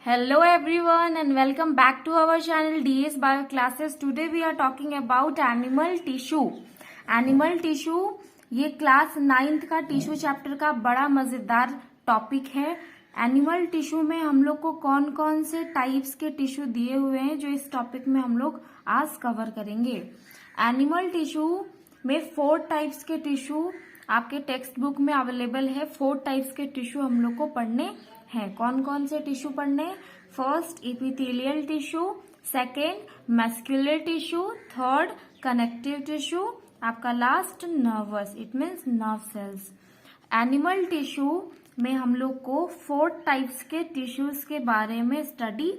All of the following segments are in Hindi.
Hello everyone and welcome back to our channel DS Bio Classes. Today we are talking about animal tissue. Animal tissue ये क्लास 9th का टिश्यू चैप्टर का बड़ा मजेदार टॉपिक है। एनिमल टिश्यू में हम लोग को कौन कौन से टाइप्स के टिश्यू दिए हुए हैं जो इस टॉपिक में हम लोग आज कवर करेंगे। एनिमल टिश्यू में 4 टाइप्स के टिश्यू आपके टेक्स्ट बुक में अवेलेबल है। 4 टाइप्स के टिश्यू हम लोग को पढ़ने हैं। कौन कौन से टिश्यू पढ़ने? First epithelial tissue, second muscular tissue, third connective tissue, आपका last nervous, it means nerve cells. Animal tissue में हम लोग को 4 टाइप्स के टिश्यूज के बारे में स्टडी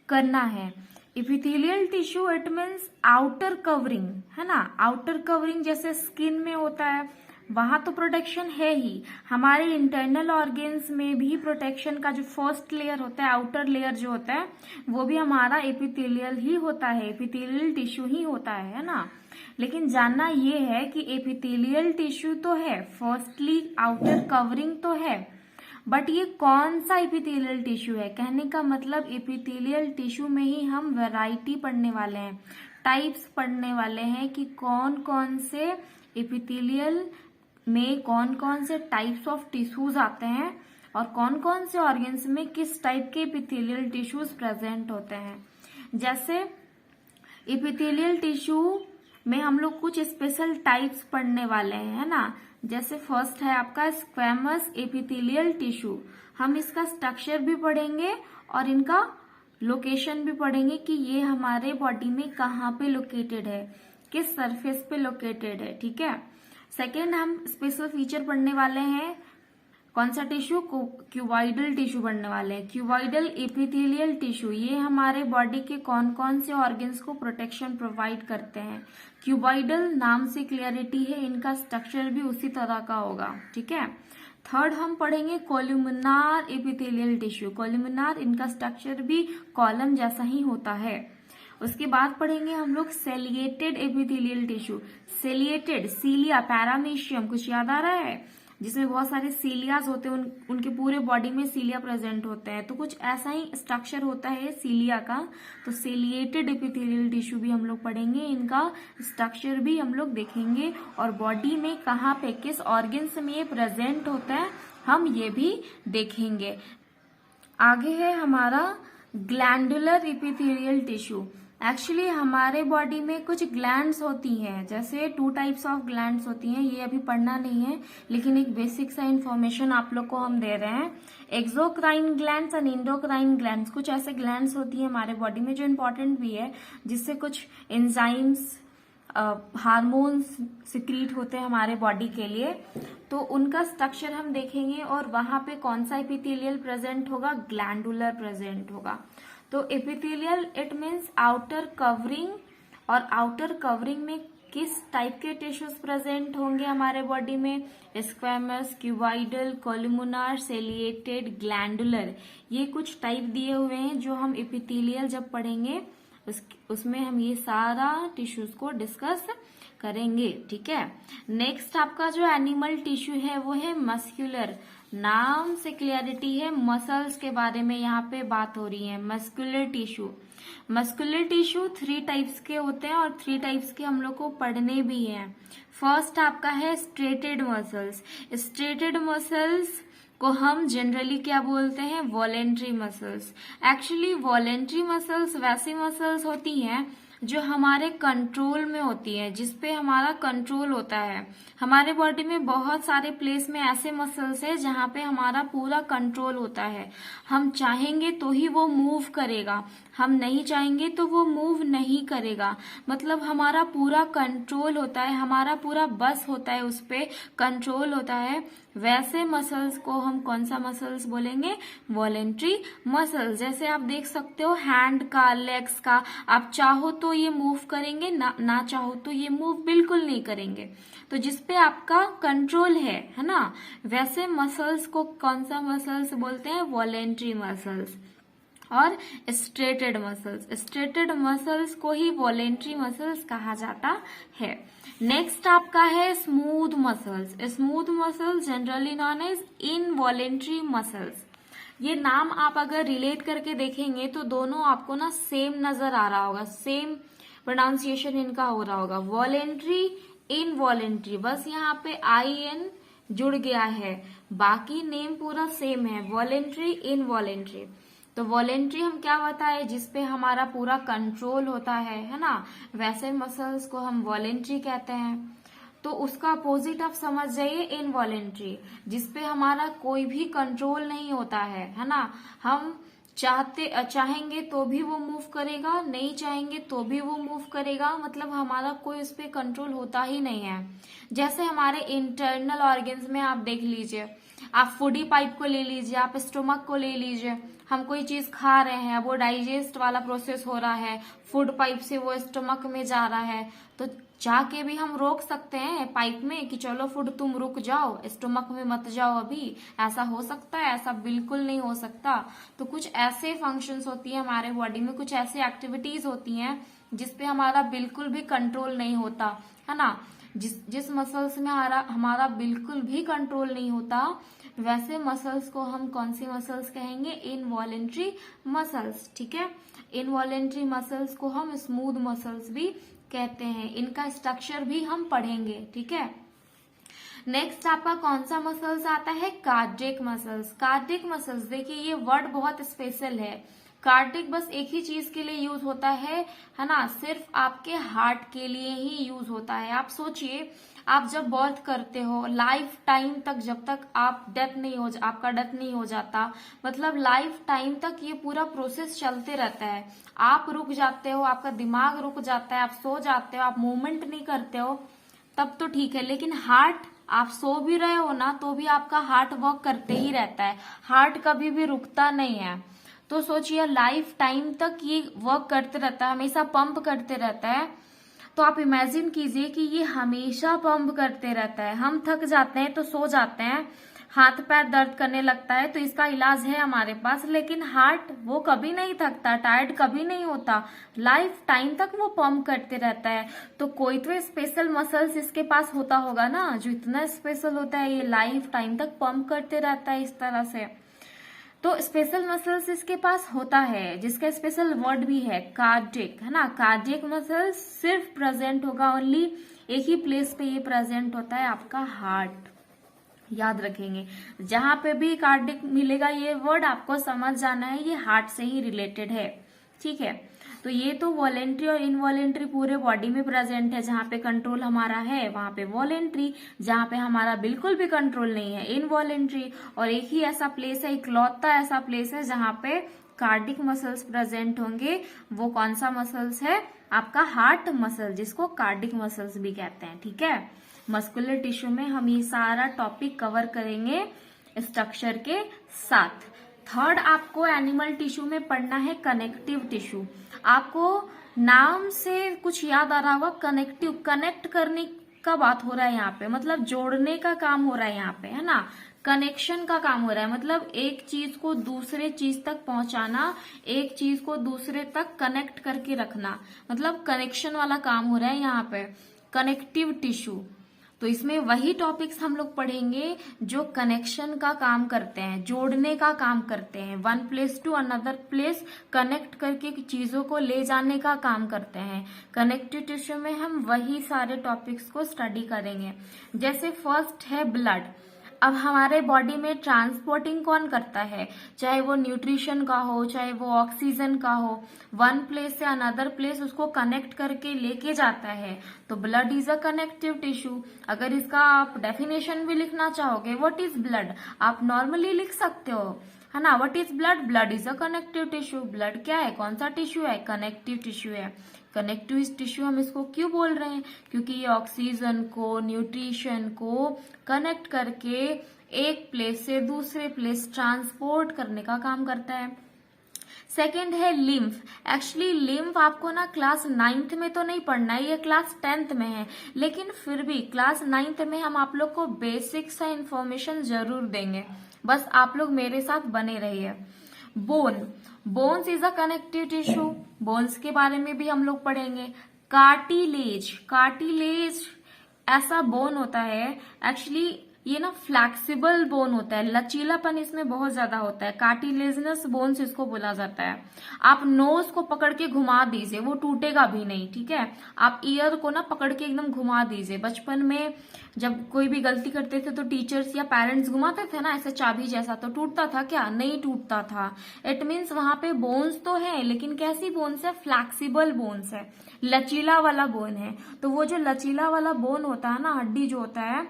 करना है। Epithelial tissue it means outer covering, है ना। आउटर कवरिंग जैसे स्किन में होता है वहां तो प्रोटेक्शन है ही। हमारे इंटरनल ऑर्गेन्स में भी प्रोटेक्शन का जो फर्स्ट लेयर होता है, आउटर लेयर जो होता है, वो भी हमारा एपिथेलियल ही होता है, एपिथेलियल टिश्यू ही होता है ना। लेकिन जानना ये है कि एपिथेलियल टिश्यू तो है, फर्स्टली आउटर कवरिंग तो है, बट ये कौन सा एपिथेलियल टिश्यू है? कहने का मतलब एपिथेलियल टिश्यू में ही हम वैरायटी पढ़ने वाले हैं, टाइप्स पढ़ने वाले हैं कि कौन कौन से एपिथेलियल में कौन कौन से टाइप्स ऑफ टिश्यूज आते हैं और कौन कौन से ऑर्गन्स में किस टाइप के एपिथेलियल टिश्यूज प्रेजेंट होते हैं। जैसे एपिथेलियल टिश्यू में हम लोग कुछ स्पेशल टाइप्स पढ़ने वाले हैं, है ना। जैसे फर्स्ट है आपका स्क्वैमस एपिथेलियल टिश्यू। हम इसका स्ट्रक्चर भी पढ़ेंगे और इनका लोकेशन भी पढ़ेंगे कि ये हमारे बॉडी में कहाँ पे लोकेटेड है, किस सरफेस पे लोकेटेड है, ठीक है। सेकेंड हम स्पेशल फीचर पढ़ने वाले हैं, कौन सा टिश्यू? क्यूबॉइडल टिश्यू पढ़ने वाले हैं। क्यूबॉइडल एपिथेलियल टिश्यू ये हमारे बॉडी के कौन कौन से ऑर्गन्स को प्रोटेक्शन प्रोवाइड करते हैं। क्यूबॉइडल नाम से क्लियरिटी है, इनका स्ट्रक्चर भी उसी तरह का होगा, ठीक है। थर्ड हम पढ़ेंगे कोलुमिनार एपिथेलियल टिश्यू। कोलुमिनार इनका स्ट्रक्चर भी कॉलम जैसा ही होता है। उसके बाद पढ़ेंगे हम लोग सेलिएटेड एपिथेलियल टिश्यू। सेलिएटेड, सीलिया, पैरामीशियम, कुछ याद आ रहा है? जिसमें बहुत सारे सीलियाज होते हैं, उनके पूरे बॉडी में सीलिया प्रेजेंट होते हैं, तो कुछ ऐसा ही स्ट्रक्चर होता है सीलिया का। तो सेलिएटेड एपिथेलियल टिश्यू भी हम लोग पढ़ेंगे, इनका स्ट्रक्चर भी हम लोग देखेंगे और बॉडी में कहाँ पे किस ऑर्गन्स में ये प्रेजेंट होता है हम ये भी देखेंगे। आगे है हमारा ग्लैंडुलर एपिथेलियल टिश्यू। एक्चुअली हमारे बॉडी में कुछ ग्लैंड्स होती हैं, जैसे 2 टाइप्स ऑफ ग्लैंड्स होती हैं। ये अभी पढ़ना नहीं है, लेकिन एक बेसिक सा इन्फॉर्मेशन आप लोग को हम दे रहे हैं। Exocrine glands and endocrine glands, कुछ ऐसे ग्लैंड्स होती हैं हमारे बॉडी में जो इम्पोर्टेंट भी है, जिससे कुछ एंजाइम्स, हार्मोन्स सिक्रीट होते हैं हमारे बॉडी के लिए। तो उनका स्ट्रक्चर हम देखेंगे और वहां पे कौन सा एपिथेलियल प्रेजेंट होगा? ग्लैंडुलर प्रेजेंट होगा। तो epithelial it means outer covering, और आउटर कवरिंग में किस टाइप के टिश्यूज प्रेजेंट होंगे हमारे बॉडी में? स्क्वैमस, क्यूबॉइडल, कोलुमिनार, सेलिएटेड, ग्लैंडुलर, ये कुछ टाइप दिए हुए हैं जो हम एपिथेलियल जब पढ़ेंगे उसमें हम ये सारा टिश्यूज को डिस्कस करेंगे, ठीक है। नेक्स्ट आपका जो एनिमल टिश्यू है वो है मस्कुलर। नाम से क्लियरिटी है, मसल्स के बारे में यहाँ पे बात हो रही है। Muscular tissue, muscular tissue 3 types के होते हैं और 3 टाइप्स के हम लोग को पढ़ने भी हैं। फर्स्ट आपका है स्ट्रेटेड मसल्स। स्ट्रेटेड मसल्स को हम जनरली क्या बोलते हैं? Voluntary muscles. Actually voluntary muscles वैसी मसल्स होती हैं जो हमारे कंट्रोल में होती है, जिसपे हमारा कंट्रोल होता है। हमारे बॉडी में बहुत सारे प्लेस में ऐसे मसल्स है जहाँ पे हमारा पूरा कंट्रोल होता है। हम चाहेंगे तो ही वो मूव करेगा, हम नहीं चाहेंगे तो वो मूव नहीं करेगा। मतलब हमारा पूरा कंट्रोल होता है, हमारा पूरा बस होता है, उस पे कंट्रोल होता है। वैसे मसल्स को हम कौन सा मसल्स बोलेंगे? Voluntary muscles. जैसे आप देख सकते हो हैंड का, लेग्स का, आप चाहो तो ये मूव करेंगे, ना चाहो तो ये मूव बिल्कुल नहीं करेंगे। तो जिसपे आपका कंट्रोल है ना, वैसे मसल्स को कौन सा मसल्स बोलते हैं? Voluntary muscles. और स्ट्रेटेड मसल्स, स्ट्रेटेड मसल्स को ही वॉलेंट्री मसल्स कहा जाता है। नेक्स्ट आपका है smooth muscles. Smooth muscles generally known as involuntary muscles. ये नाम आप अगर रिलेट करके देखेंगे तो दोनों आपको ना सेम नजर आ रहा होगा, सेम प्रोनाउंसिएशन इनका हो रहा होगा, वॉलेंट्री इनवॉलेंट्री, बस यहाँ पे IN जुड़ गया है, बाकी नेम पूरा सेम है, वॉलेंट्री इनवॉलेंट्री। तो वॉलेंट्री हम क्या बताए, जिसपे हमारा पूरा कंट्रोल होता है ना, वैसे मसल्स को हम वॉलेंट्री कहते हैं। तो उसका अपोजिट आप समझ जाइए इनवॉलेंट्री, जिसपे हमारा कोई भी कंट्रोल नहीं होता है ना, हम चाहेंगे तो भी वो मूव करेगा, नहीं चाहेंगे तो भी वो मूव करेगा, मतलब हमारा कोई उस पर कंट्रोल होता ही नहीं है। जैसे हमारे इंटरनल ऑर्गन्स में आप देख लीजिए, आप फूडी पाइप को ले लीजिए, आप स्टोमक को ले लीजिए, हम कोई चीज खा रहे हैं, वो डाइजेस्ट वाला प्रोसेस हो रहा है, फूड पाइप से वो स्टोमक में जा रहा है, तो जाके भी हम रोक सकते हैं पाइप में कि चलो फूड तुम रुक जाओ, स्टोमक में मत जाओ अभी, ऐसा हो सकता है? ऐसा बिल्कुल नहीं हो सकता। तो कुछ ऐसे फंक्शंस होती है हमारे बॉडी में, कुछ ऐसी एक्टिविटीज होती हैं जिसपे हमारा बिल्कुल भी कंट्रोल नहीं होता है ना, जिस मसल्स में हमारा बिल्कुल भी कंट्रोल नहीं होता, वैसे मसल्स को हम कौन सी मसल्स कहेंगे? Involuntary muscles. ठीक है, इनवॉलेंट्री मसल्स को हम स्मूथ मसल्स भी कहते हैं, इनका स्ट्रक्चर भी हम पढ़ेंगे। ठीक है, नेक्स्ट आपका कौन सा मसल्स आता है? Cardiac muscles. कार्डियक मसल्स, देखिए ये वर्ड बहुत स्पेशल है। कार्डियक बस एक ही चीज के लिए यूज होता है ना, सिर्फ आपके हार्ट के लिए ही यूज होता है। आप सोचिए, आप जब बर्थ करते हो, लाइफ टाइम तक, जब तक आप आपका डेथ नहीं हो जाता, मतलब लाइफ टाइम तक ये पूरा प्रोसेस चलते रहता है। आप रुक जाते हो, आपका दिमाग रुक जाता है, आप सो जाते हो, आप मूवमेंट नहीं करते हो, तब तो ठीक है, लेकिन हार्ट, आप सो भी रहे हो ना तो भी आपका हार्ट वर्क करते ही रहता है, हार्ट कभी भी रुकता नहीं है। तो सोचिए लाइफ टाइम तक ये वर्क करते रहता है, हमेशा पंप करते रहता है। तो आप इमेजिन कीजिए कि ये हमेशा पंप करते रहता है, हम थक जाते हैं तो सो जाते हैं, हाथ पैर दर्द करने लगता है तो इसका इलाज है हमारे पास, लेकिन हार्ट वो कभी नहीं थकता, टायर्ड कभी नहीं होता, लाइफ टाइम तक वो पंप करते रहता है। तो कोई तो स्पेशल मसल्स इसके पास होता होगा ना, जो इतना स्पेशल होता है, ये लाइफ टाइम तक पंप करते रहता है इस तरह से। तो स्पेशल मसल्स इसके पास होता है, जिसका स्पेशल वर्ड भी है कार्डियक, है ना। कार्डियक मसल्स सिर्फ प्रेजेंट होगा, ओनली एक ही प्लेस पे ये प्रेजेंट होता है, आपका हार्ट। याद रखेंगे, जहां पे भी कार्डियक मिलेगा ये वर्ड आपको समझ जाना है, ये हार्ट से ही रिलेटेड है। ठीक है, तो ये तो वॉलेंट्री और इनवॉलेंट्री पूरे बॉडी में प्रेजेंट है, जहां पे कंट्रोल हमारा है वहां पे वॉलेंट्री, जहां पे हमारा बिल्कुल भी कंट्रोल नहीं है इनवॉलेंट्री। और एक ही ऐसा प्लेस है, इकलौता ऐसा प्लेस है जहां पे कार्डिक मसल्स प्रेजेंट होंगे, वो कौन सा मसल्स है? आपका हार्ट मसल, जिसको कार्डिक मसल्स भी कहते हैं। ठीक है, मस्कुलर टिश्यू में हम ये सारा टॉपिक कवर करेंगे स्ट्रक्चर के साथ। थर्ड आपको एनिमल टिश्यू में पढ़ना है कनेक्टिव टिश्यू। आपको नाम से कुछ याद आ रहा होगा, कनेक्टिव, कनेक्ट करने का बात हो रहा है यहाँ पे, मतलब जोड़ने का काम हो रहा है यहाँ पे, है ना, कनेक्शन का काम हो रहा है, मतलब एक चीज को दूसरे चीज तक पहुंचाना, एक चीज को दूसरे तक कनेक्ट करके रखना, मतलब कनेक्शन वाला काम हो रहा है यहाँ पे, कनेक्टिव टिश्यू। तो इसमें वही टॉपिक्स हम लोग पढ़ेंगे जो कनेक्शन का काम करते हैं, जोड़ने का काम करते हैं, one place to another place connect करके चीजों को ले जाने का काम करते हैं। कनेक्टिव टिश्यू में हम वही सारे टॉपिक्स को स्टडी करेंगे। जैसे फर्स्ट है ब्लड। अब हमारे बॉडी में ट्रांसपोर्टिंग कौन करता है? चाहे वो न्यूट्रिशन का हो, चाहे वो ऑक्सीजन का हो, वन प्लेस से अनदर प्लेस उसको कनेक्ट करके लेके जाता है। तो blood is a connective tissue. अगर इसका आप डेफिनेशन भी लिखना चाहोगे, व्हाट इज ब्लड, आप नॉर्मली लिख सकते हो, है ना। What is blood? Blood is a connective tissue. Blood क्या है, कौन सा टिश्यू है? कनेक्टिव टिश्यू है। कनेक्टिव टिश्यू हम इसको क्यों बोल रहे हैं? क्योंकि ये ऑक्सीजन को, न्यूट्रिशन को कनेक्ट करके एक प्लेस से दूसरे प्लेस ट्रांसपोर्ट करने का काम करता है। सेकेंड है लिम्फ। एक्चुअली लिम्फ आपको ना क्लास 9th में तो नहीं पढ़ना है, ये क्लास 10th में है, लेकिन फिर भी क्लास 9th में हम आप लोग को बेसिक सा इंफॉर्मेशन जरूर देंगे, बस आप लोग मेरे साथ बने रहिए। Bone, bones is a connective tissue, bones के बारे में भी हम लोग पढ़ेंगे। कार्टिलेज, कार्टिलेज ऐसा बोन होता है, एक्चुअली ये ना फ्लैक्सिबल बोन होता है, लचीलापन इसमें बहुत ज्यादा होता है, कार्टिलेजिनस बोन्स इसको बोला जाता है। आप नोज को पकड़ के घुमा दीजिए, वो टूटेगा भी नहीं, ठीक है। आप ईयर को ना पकड़ के एकदम घुमा दीजिए। बचपन में जब कोई भी गलती करते थे तो टीचर्स या पेरेंट्स घुमाते थे ना ऐसे चाबी जैसा, तो टूटता था क्या? नहीं टूटता था। इट मीन्स वहां पे बोन्स तो है, लेकिन कैसी बोन्स है? फ्लैक्सिबल बोन्स है, लचीला वाला बोन है। तो वो जो लचीला वाला बोन होता है ना, हड्डी जो होता है,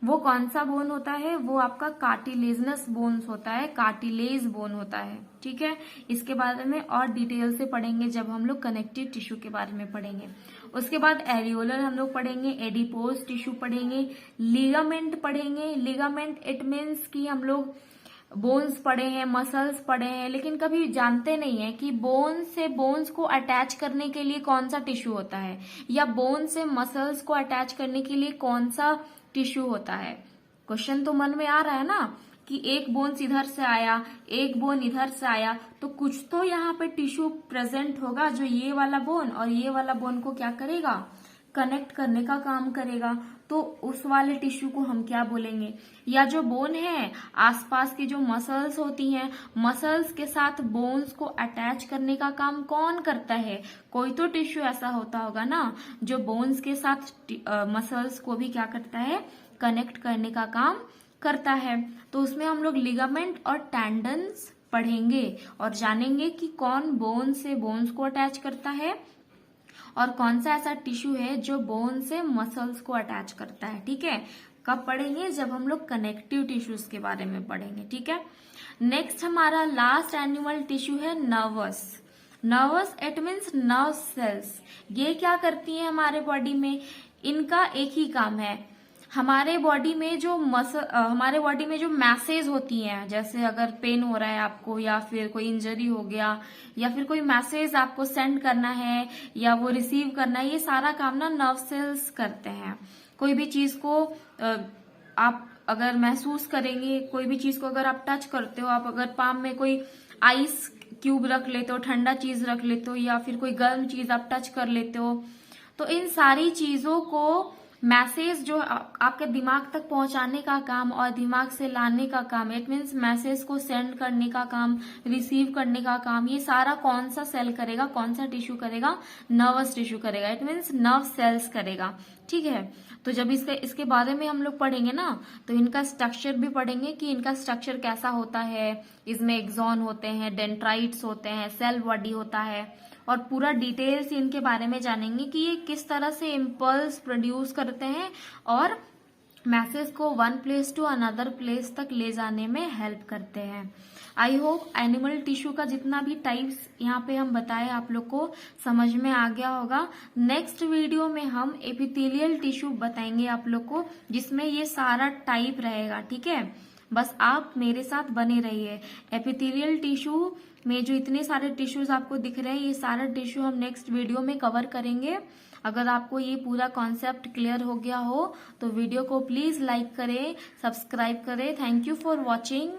वो कौन सा बोन होता है? वो आपका कार्टिलेजनस बोन्स होता है, कार्टिलेज बोन होता है, ठीक है। इसके बारे में और डिटेल से पढ़ेंगे जब हम लोग कनेक्टिव टिश्यू के बारे में पढ़ेंगे। उसके बाद एरियोलर हम लोग पढ़ेंगे, एडिपोज टिश्यू पढ़ेंगे, लिगामेंट पढ़ेंगे। लिगामेंट इट मीन्स कि हम लोग बोन्स पढ़े हैं, मसल्स पढ़े हैं, लेकिन कभी जानते नहीं है कि बोन से बोन्स को अटैच करने के लिए कौन सा टिश्यू होता है, या बोन से मसल्स को अटैच करने के लिए कौन सा टिश्यू होता है। क्वेश्चन तो मन में आ रहा है ना कि एक बोन इधर से आया, एक बोन इधर से आया, तो कुछ तो यहाँ पे टिश्यू प्रेजेंट होगा जो ये वाला बोन और ये वाला बोन को क्या करेगा? कनेक्ट करने का काम करेगा। तो उस वाले टिश्यू को हम क्या बोलेंगे? या जो बोन है, आसपास की जो मसल्स होती हैं, मसल्स के साथ बोन्स को अटैच करने का काम कौन करता है? कोई तो टिश्यू ऐसा होता होगा ना जो बोन्स के साथ मसल्स को भी क्या करता है? कनेक्ट करने का काम करता है। तो उसमें हम लोग लिगामेंट और टेंडन्स पढ़ेंगे और जानेंगे कि कौन बोन से बोन्स को अटैच करता है और कौन सा ऐसा टिश्यू है जो बोन से मसल्स को अटैच करता है, ठीक है। कब पढ़ेंगे? जब हम लोग कनेक्टिव टिश्यूज के बारे में पढ़ेंगे, ठीक है। नेक्स्ट हमारा लास्ट एनिमल टिश्यू है nervous. Nervous it means nerve sales. ये क्या करती है हमारे बॉडी में? इनका एक ही काम है, हमारे बॉडी में जो मैसेज होती हैं, जैसे अगर पेन हो रहा है आपको, या फिर कोई इंजरी हो गया, या फिर कोई मैसेज आपको सेंड करना है या वो रिसीव करना है, ये सारा काम ना नर्व सेल्स करते हैं। कोई भी चीज को आप अगर महसूस करेंगे, कोई भी चीज को अगर आप टच करते हो, आप अगर पाम में कोई आइस क्यूब रख लेते हो, ठंडा चीज रख लेते हो, या फिर कोई गर्म चीज आप टच कर लेते हो, तो इन सारी चीजों को मैसेज जो आपके दिमाग तक पहुंचाने का काम और दिमाग से लाने का काम, इट मीन्स मैसेज को सेंड करने का काम, रिसीव करने का काम, ये सारा कौन सा सेल करेगा, कौन सा टिश्यू करेगा? नर्वस टिश्यू करेगा, इट मीन्स नर्व सेल्स करेगा, ठीक है। तो जब इसके बारे में हम लोग पढ़ेंगे ना, तो इनका स्ट्रक्चर भी पढ़ेंगे कि इनका स्ट्रक्चर कैसा होता है। इसमें एक्सॉन होते हैं, डेंड्राइट्स होते हैं, सेल बॉडी होता है, और पूरा डिटेल से इनके बारे में जानेंगे कि ये किस तरह से इम्पल्स प्रोड्यूस करते हैं और मैसेज को one place to another place तक ले जाने में हेल्प करते हैं। आई होप एनिमल टिश्यू का जितना भी टाइप्स यहाँ पे हम बताए आप लोग को समझ में आ गया होगा। नेक्स्ट वीडियो में हम एपिथेलियल टिश्यू बताएंगे आप लोग को, जिसमें ये सारा टाइप रहेगा, ठीक है। बस आप मेरे साथ बने रहिए। एपिथेलियल टिश्यू में जो इतने सारे टिश्यूज आपको दिख रहे हैं, ये सारा टिश्यू हम नेक्स्ट वीडियो में कवर करेंगे। अगर आपको ये पूरा कॉन्सेप्ट क्लियर हो गया हो तो वीडियो को प्लीज लाइक करें, सब्सक्राइब करें। Thank you for watching.